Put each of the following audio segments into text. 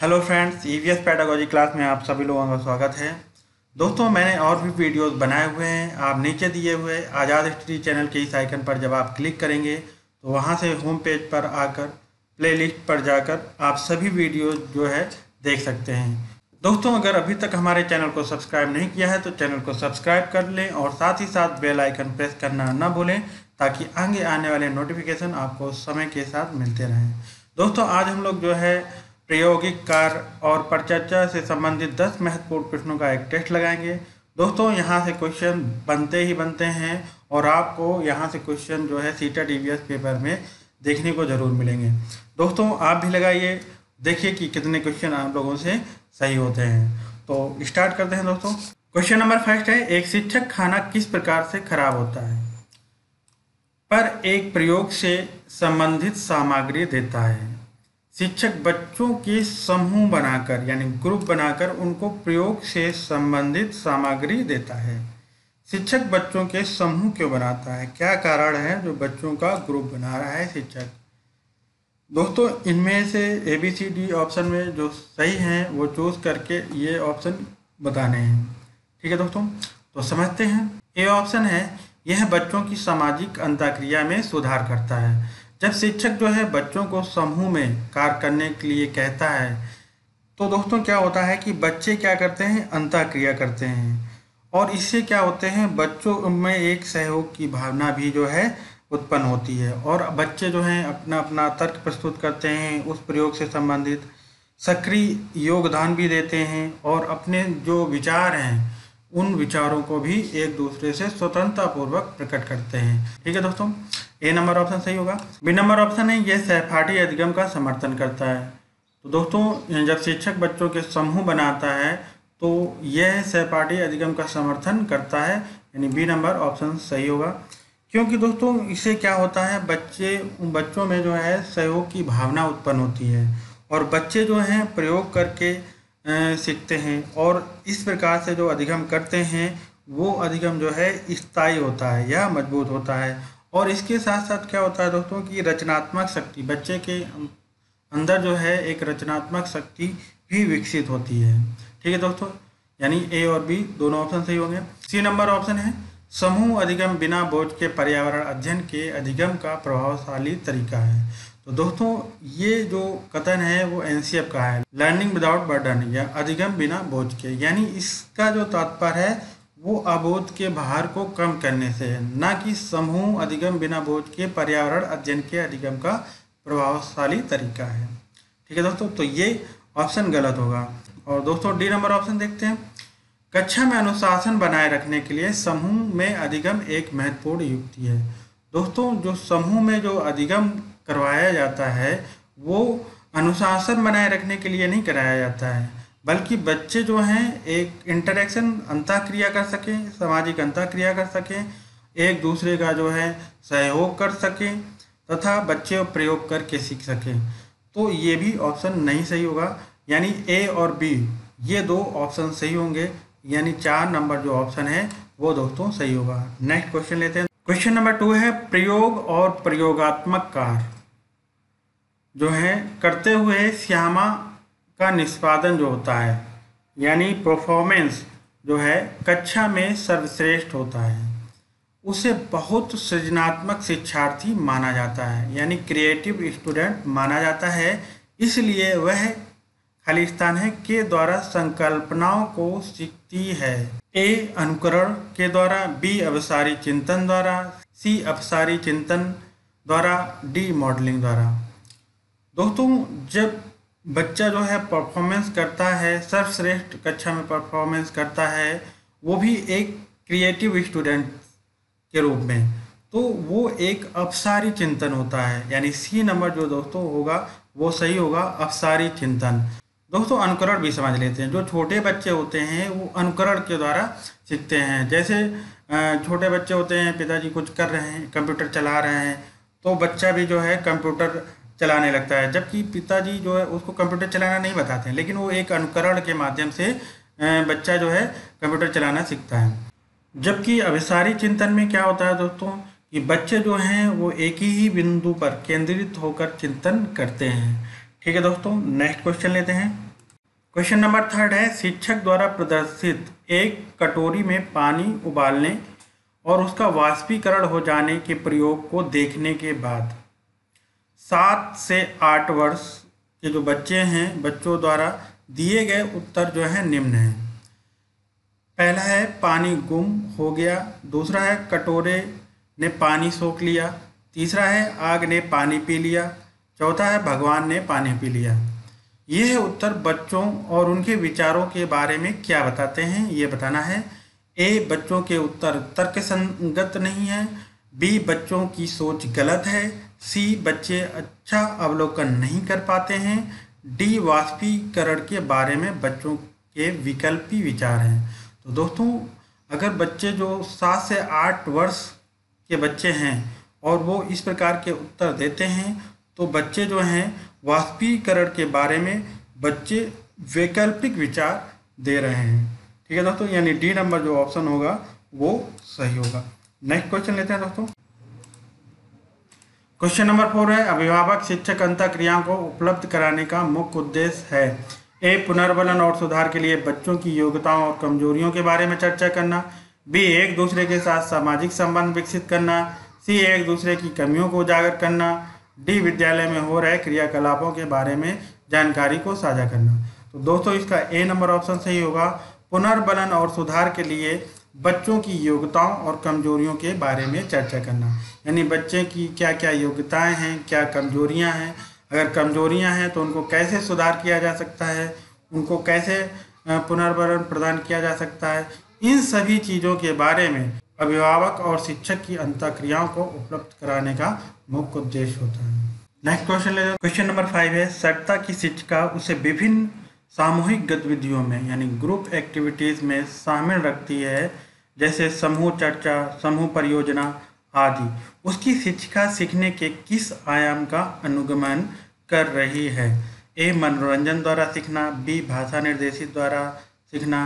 Hello friends, EVS pedagogy class में आप सभी लोगों का स्वागत है। दोस्तों, मैंने और भी वीडियोस बनाए हुए हैं। आप नीचे दिए हुए आज़ाद स्टडी चैनल के इस आइकन पर जब आप क्लिक करेंगे तो वहां से होम पेज पर आकर प्लेलिस्ट पर जाकर आप सभी वीडियोस जो है देख सकते हैं। दोस्तों, अगर अभी तक हमारे चैनल को सब्सक्राइब नहीं किया है तो चैनल को सब्सक्राइब कर लें और साथ ही साथ बेल आइकन प्रेस करना न भूलें ताकि आगे आने वाले नोटिफिकेशन आपको समय के साथ मिलते रहें। दोस्तों, आज हम लोग जो है प्रायोगिक कार्य और परिचर्चा से संबंधित 10 महत्वपूर्ण प्रश्नों का एक टेस्ट लगाएंगे। दोस्तों, यहाँ से क्वेश्चन बनते ही बनते हैं और आपको यहाँ से क्वेश्चन जो है सीटेट ईवीएस पेपर में देखने को जरूर मिलेंगे। दोस्तों, आप भी लगाइए, देखिए कि कितने क्वेश्चन आप लोगों से सही होते हैं। तो स्टार्ट करते हैं दोस्तों। क्वेश्चन नंबर फर्स्ट है, एक शिक्षक खाना किस प्रकार से खराब होता है पर एक प्रयोग से संबंधित सामग्री देता है। शिक्षक बच्चों के समूह बनाकर यानी ग्रुप बनाकर उनको प्रयोग से संबंधित सामग्री देता है। शिक्षक बच्चों के समूह क्यों बनाता है? क्या कारण है जो बच्चों का ग्रुप बना रहा है शिक्षक? दोस्तों, इनमें से ABCD ऑप्शन में जो सही हैं वो चूज करके ये ऑप्शन बताने हैं। ठीक है दोस्तों, तो समझते हैं। ए ऑप्शन है, यह बच्चों की सामाजिक अंतःक्रिया में सुधार करता है। जब शिक्षक जो है बच्चों को समूह में कार्य करने के लिए कहता है तो दोस्तों क्या होता है कि बच्चे क्या करते हैं, अंतःक्रिया करते हैं और इससे क्या होते हैं, बच्चों में एक सहयोग की भावना भी जो है उत्पन्न होती है और बच्चे जो हैं अपना अपना तर्क प्रस्तुत करते हैं, उस प्रयोग से संबंधित सक्रिय योगदान भी देते हैं और अपने जो विचार हैं उन विचारों को भी एक दूसरे से स्वतंत्रता पूर्वक प्रकट करते हैं। ठीक है दोस्तों, ए नंबर ऑप्शन सही होगा। बी नंबर ऑप्शन है, यह सहपाठी अधिगम का समर्थन करता है। तो दोस्तों, जब शिक्षक बच्चों के समूह बनाता है तो यह सहपाठी अधिगम का समर्थन करता है, यानी बी नंबर ऑप्शन सही होगा। क्योंकि दोस्तों इससे क्या होता है, बच्चों में जो है सहयोग की भावना उत्पन्न होती है और बच्चे जो हैं प्रयोग करके सीखते हैं और इस प्रकार से जो अधिगम करते हैं वो अधिगम जो है स्थायी होता है या मजबूत होता है। और इसके साथ साथ क्या होता है दोस्तों कि रचनात्मक शक्ति, बच्चे के अंदर जो है एक रचनात्मक शक्ति भी विकसित होती है। ठीक है दोस्तों, यानी ए और बी दोनों ऑप्शन सही होंगे। सी नंबर ऑप्शन है, समूह अधिगम बिना बोझ के पर्यावरण अध्ययन के अधिगम का प्रभावशाली तरीका है। तो दोस्तों ये जो कथन है वो NCF का है, लर्निंग विदाउट बर्डन या अधिगम बिना बोझ के, यानी इसका जो तात्पर्य है वो अबोध के भार को कम करने से है, ना कि समूह अधिगम बिना बोझ के पर्यावरण अध्ययन के अधिगम का प्रभावशाली तरीका है। ठीक है दोस्तों, तो ये ऑप्शन गलत होगा। और दोस्तों डी नंबर ऑप्शन देखते हैं, कक्षा में अनुशासन बनाए रखने के लिए समूह में अधिगम एक महत्वपूर्ण युक्ति है। दोस्तों, जो समूह में जो अधिगम करवाया जाता है वो अनुशासन बनाए रखने के लिए नहीं कराया जाता है, बल्कि बच्चे जो हैं एक इंटरेक्शन अंतःक्रिया कर सकें, सामाजिक अंतःक्रिया कर सकें, एक दूसरे का जो है सहयोग कर सकें तथा बच्चे प्रयोग करके सीख सकें। तो ये भी ऑप्शन नहीं सही होगा, यानी ए और बी ये दो ऑप्शन सही होंगे, यानी 4 नंबर जो ऑप्शन है वो दोस्तों सही होगा। नेक्स्ट क्वेश्चन लेते हैं। क्वेश्चन नंबर 2 है, प्रयोग और प्रयोगात्मक कार्य जो है करते हुए श्यामा का निष्पादन जो होता है यानी परफॉर्मेंस जो है कक्षा में सर्वश्रेष्ठ होता है, उसे बहुत सृजनात्मक शिक्षार्थी माना जाता है, यानी क्रिएटिव स्टूडेंट माना जाता है। इसलिए वह खाली स्थान है के द्वारा संकल्पनाओं को सीखती है। ए अनुकरण के द्वारा, बी अवसारी चिंतन द्वारा, सी अपसारी चिंतन द्वारा, डी मॉडलिंग द्वारा। दोस्तों, जब बच्चा जो है परफॉर्मेंस करता है, सर्वश्रेष्ठ कक्षा में परफॉर्मेंस करता है, वो भी एक क्रिएटिव स्टूडेंट के रूप में, तो वो एक अपसारी चिंतन होता है, यानी सी नंबर जो दोस्तों होगा वो सही होगा, अपसारी चिंतन। दोस्तों, अनुकरण भी समझ लेते हैं। जो छोटे बच्चे होते हैं वो अनुकरण के द्वारा सीखते हैं। जैसे छोटे बच्चे होते हैं, पिताजी कुछ कर रहे हैं, कंप्यूटर चला रहे हैं, तो बच्चा भी जो है कंप्यूटर चलाने लगता है, जबकि पिताजी जो है उसको कंप्यूटर चलाना नहीं बताते हैं, लेकिन वो एक अनुकरण के माध्यम से बच्चा जो है कंप्यूटर चलाना सीखता है। जबकि अभिसारी चिंतन में क्या होता है दोस्तों कि बच्चे जो हैं वो एक ही बिंदु पर केंद्रित होकर चिंतन करते हैं। ठीक है दोस्तों, नेक्स्ट क्वेश्चन लेते हैं। क्वेश्चन नंबर 3 है, शिक्षक द्वारा प्रदर्शित एक कटोरी में पानी उबालने और उसका वाष्पीकरण हो जाने के प्रयोग को देखने के बाद 7 से 8 वर्ष के जो बच्चे हैं, बच्चों द्वारा दिए गए उत्तर जो है निम्न है। पहला है पानी गुम हो गया, दूसरा है कटोरे ने पानी सोख लिया, तीसरा है आग ने पानी पी लिया, चौथा है भगवान ने पानी पी लिया। यह उत्तर बच्चों और उनके विचारों के बारे में क्या बताते हैं, ये बताना है। ए, बच्चों के उत्तर तर्कसंगत नहीं है, बी, बच्चों की सोच गलत है, सी, बच्चे अच्छा अवलोकन नहीं कर पाते हैं, डी, वाष्पीकरण के बारे में बच्चों के विकल्पी विचार हैं। तो दोस्तों, अगर बच्चे जो 7 से 8 वर्ष के बच्चे हैं और वो इस प्रकार के उत्तर देते हैं, तो बच्चे जो हैं वाष्पीकरण के बारे में बच्चे वैकल्पिक विचार दे रहे हैं। ठीक है दोस्तों, यानी डी नंबर जो ऑप्शन होगा वो सही होगा। नेक्स्ट क्वेश्चन लेते हैं दोस्तों। क्वेश्चन नंबर 4 है, अभिभावक शिक्षक अंतःक्रियाओं को उपलब्ध कराने का मुख्य उद्देश्य है। ए, पुनर्बलन और सुधार के लिए बच्चों की योग्यताओं और कमजोरियों के बारे में चर्चा करना, बी, एक दूसरे के साथ सामाजिक संबंध विकसित करना, सी, एक दूसरे की कमियों को उजागर करना, डी, विद्यालय में हो रहे क्रियाकलापों के बारे में जानकारी को साझा करना। तो दोस्तों, इसका ए नंबर ऑप्शन सही होगा। पुनर्बलन और सुधार के लिए बच्चों की योग्यताओं और कमजोरियों के बारे में चर्चा करना, यानी बच्चे की क्या क्या योग्यताएं हैं, क्या कमजोरियां हैं, अगर कमजोरियां हैं तो उनको कैसे सुधार किया जा सकता है, उनको कैसे पुनर्बलन प्रदान किया जा सकता है, इन सभी चीज़ों के बारे में अभिभावक और शिक्षक की अंतःक्रियाओं को उपलब्ध कराने का मुख्य उद्देश्य होता है। नेक्स्ट क्वेश्चन ले लो। क्वेश्चन नंबर 5 है, सरिता की शिक्षिका उसे विभिन्न सामूहिक गतिविधियों में यानी ग्रुप एक्टिविटीज़ में शामिल रखती है, जैसे समूह चर्चा, समूह परियोजना आदि। उसकी शिक्षिका सीखने के किस आयाम का अनुगमन कर रही है? ए, मनोरंजन द्वारा सीखना, बी, भाषा निर्देशित द्वारा सीखना,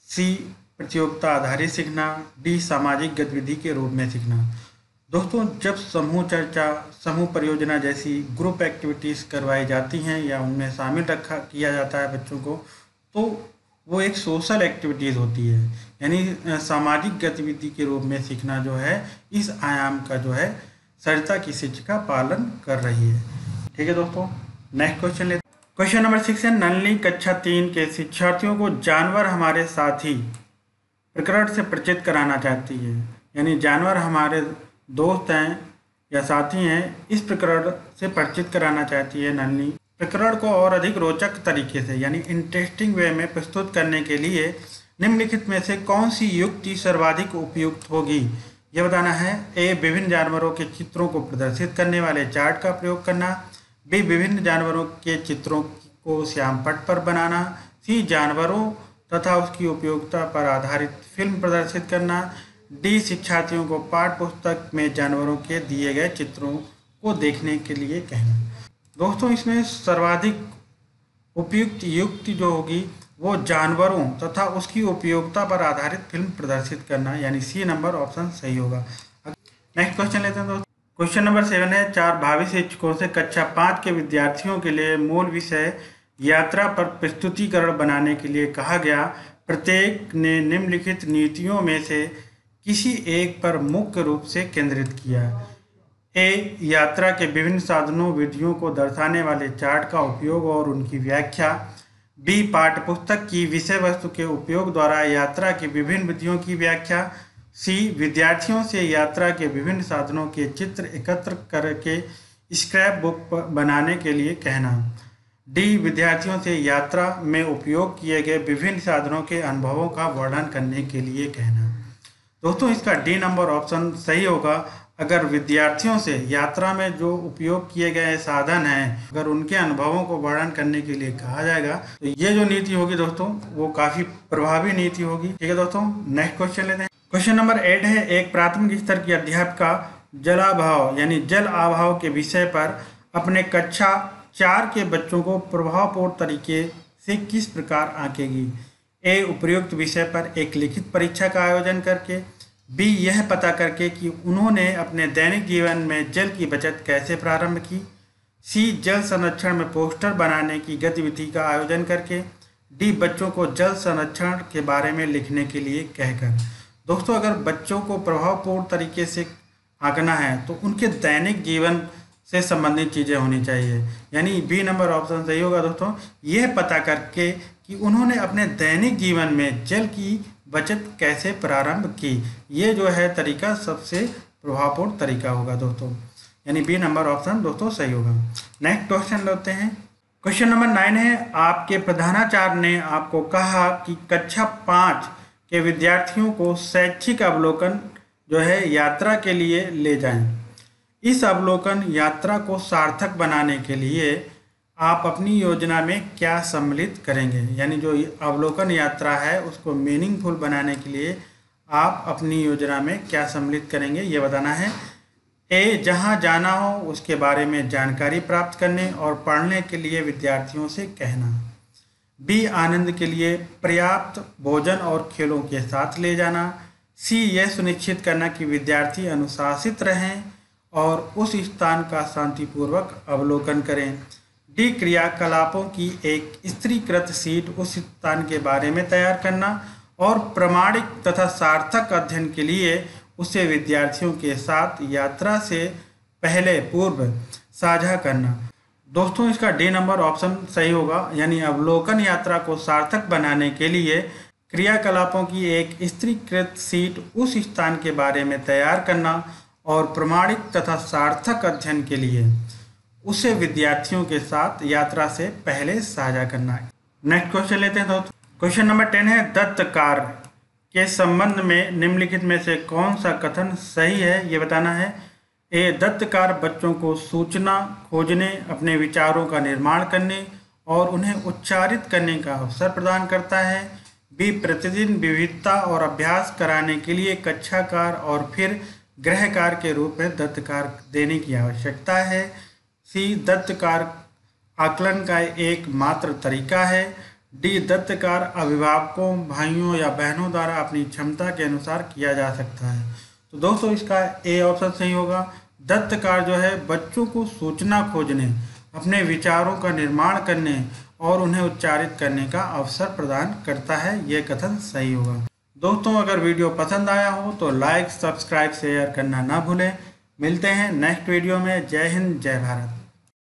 सी, प्रतियोगिता आधारित सीखना, डी, सामाजिक गतिविधि के रूप में सीखना। दोस्तों, जब समूह चर्चा, समूह परियोजना जैसी ग्रुप एक्टिविटीज़ करवाई जाती हैं या उनमें शामिल किया जाता है बच्चों को, तो वो एक सोशल एक्टिविटीज़ होती है, यानी सामाजिक गतिविधि के रूप में सीखना जो है, इस आयाम का जो है सरिता की शिक्षिका पालन कर रही है। ठीक है दोस्तों, नेक्स्ट क्वेश्चन लेते हैं। क्वेश्चन नंबर 6 है, नन्ही कक्षा 3 के शिक्षार्थियों को जानवर हमारे साथी प्रकरण से परिचित कराना चाहती है, यानी जानवर हमारे दोस्त हैं या साथी हैं, इस प्रकरण से परिचित कराना चाहती है नन्ही। प्रकरण को और अधिक रोचक तरीके से यानी इंटरेस्टिंग वे में प्रस्तुत करने के लिए निम्नलिखित में से कौन सी युक्ति सर्वाधिक उपयुक्त होगी, यह बताना है। ए, विभिन्न जानवरों के चित्रों को प्रदर्शित करने वाले चार्ट का प्रयोग करना, बी, विभिन्न जानवरों के चित्रों को श्यामपट्ट पर बनाना, सी, जानवरों तथा उसकी उपयोगिता पर आधारित फिल्म प्रदर्शित करना, डी, शिक्षार्थियों को पाठ्य पुस्तक में जानवरों के दिए गए चित्रों को देखने के लिए कहना। दोस्तों, इसमें सर्वाधिक उपयुक्त युक्ति जो होगी वो जानवरों तथा उसकी उपयोगिता पर आधारित फिल्म प्रदर्शित करना, यानी सी नंबर ऑप्शन सही होगा। नेक्स्ट क्वेश्चन लेते हैं दोस्तों। क्वेश्चन नंबर 7 है, 4 भावी शिक्षकों से कक्षा 5 के विद्यार्थियों के लिए मूल विषय यात्रा पर प्रस्तुतिकरण बनाने के लिए कहा गया। प्रत्येक ने निम्नलिखित नीतियों में से किसी एक पर मुख्य रूप से केंद्रित किया। ए, यात्रा के विभिन्न साधनों विधियों को दर्शाने वाले चार्ट का उपयोग और उनकी व्याख्या, बी, पाठ्यपुस्तक की विषय वस्तु के उपयोग द्वारा यात्रा की विभिन्न विधियों की व्याख्या, सी, विद्यार्थियों से यात्रा के विभिन्न साधनों के चित्र एकत्र करके स्क्रैप बुक बनाने के लिए कहना, डी, विद्यार्थियों से यात्रा में उपयोग किए गए विभिन्न साधनों के अनुभवों का वर्णन करने के लिए कहना। दोस्तों, इसका डी नंबर ऑप्शन सही होगा। अगर विद्यार्थियों से यात्रा में जो उपयोग किए गए साधन हैं, अगर उनके अनुभवों को वर्णन करने के लिए कहा जाएगा, तो ये जो नीति होगी दोस्तों वो काफ़ी प्रभावी नीति होगी। ठीक है दोस्तों, नेक्स्ट क्वेश्चन लेते हैं। क्वेश्चन नंबर 8 है, एक प्राथमिक स्तर की अध्यापिका जलाभाव यानी जल अभाव के विषय पर अपने कक्षा 4 के बच्चों को प्रभावपूर्ण तरीके से किस प्रकार आंकेगी। ए, उपर्युक्त विषय पर एक लिखित परीक्षा का आयोजन करके, बी, यह पता करके कि उन्होंने अपने दैनिक जीवन में जल की बचत कैसे प्रारंभ की, सी, जल संरक्षण में पोस्टर बनाने की गतिविधि का आयोजन करके, डी बच्चों को जल संरक्षण के बारे में लिखने के लिए कहकर। दोस्तों अगर बच्चों को प्रभावपूर्ण तरीके से आंकना है तो उनके दैनिक जीवन से संबंधित चीज़ें होनी चाहिए, यानी बी नंबर ऑप्शन सही होगा। दोस्तों यह पता करके कि उन्होंने अपने दैनिक जीवन में जल की बचत कैसे प्रारंभ की, ये जो है तरीका सबसे प्रभावपूर्ण तरीका होगा दोस्तों, यानी बी नंबर ऑप्शन दोस्तों सही होगा। नेक्स्ट क्वेश्चन लेते हैं। क्वेश्चन नंबर 9 है, आपके प्रधानाचार्य ने आपको कहा कि कक्षा 5 के विद्यार्थियों को शैक्षिक अवलोकन जो है यात्रा के लिए ले जाएं। इस अवलोकन यात्रा को सार्थक बनाने के लिए आप अपनी योजना में क्या सम्मिलित करेंगे, यानी जो अवलोकन यात्रा है उसको मीनिंगफुल बनाने के लिए आप अपनी योजना में क्या सम्मिलित करेंगे ये बताना है। ए, जहां जाना हो उसके बारे में जानकारी प्राप्त करने और पढ़ने के लिए विद्यार्थियों से कहना। बी, आनंद के लिए पर्याप्त भोजन और खेलों के साथ ले जाना। सी, यह सुनिश्चित करना कि विद्यार्थी अनुशासित रहें और उस स्थान का शांतिपूर्वक अवलोकन करें। डी, क्रियाकलापों की एक स्तरीकृत शीट उस स्थान के बारे में तैयार करना और प्रामाणिक तथा सार्थक अध्ययन के लिए उसे विद्यार्थियों के साथ यात्रा से पहले पूर्व साझा करना। दोस्तों इसका डी नंबर ऑप्शन सही होगा, यानी अवलोकन यात्रा को सार्थक बनाने के लिए क्रियाकलापों की एक स्तरीकृत शीट उस स्थान के बारे में तैयार करना और प्रामाणिक तथा सार्थक अध्ययन के लिए उसे विद्यार्थियों के साथ यात्रा से पहले साझा करना है। नेक्स्ट क्वेश्चन लेते हैं दोस्तों। क्वेश्चन नंबर 10 है, दत्त कार्य के संबंध में निम्नलिखित में से कौन सा कथन सही है ये बताना है। ए, दत्त कार्य बच्चों को सूचना खोजने, अपने विचारों का निर्माण करने और उन्हें उच्चारित करने का अवसर प्रदान करता है। बी, प्रतिदिन विविधता और अभ्यास कराने के लिए कक्षा कार्य और फिर गृह कार्य के रूप में दत्त कार्य देने की आवश्यकता है। सी, दत्त कार्य आकलन का एक मात्र तरीका है। डी, दत्त कार्य अभिभावकों, भाइयों या बहनों द्वारा अपनी क्षमता के अनुसार किया जा सकता है। तो दोस्तों इसका ए ऑप्शन सही होगा। दत्त कार्य जो है बच्चों को सूचना खोजने, अपने विचारों का निर्माण करने और उन्हें उच्चारित करने का अवसर प्रदान करता है, ये कथन सही होगा। दोस्तों अगर वीडियो पसंद आया हो तो लाइक, सब्सक्राइब, शेयर करना ना भूलें। मिलते हैं नेक्स्ट वीडियो में। जय हिंद, जय भारत।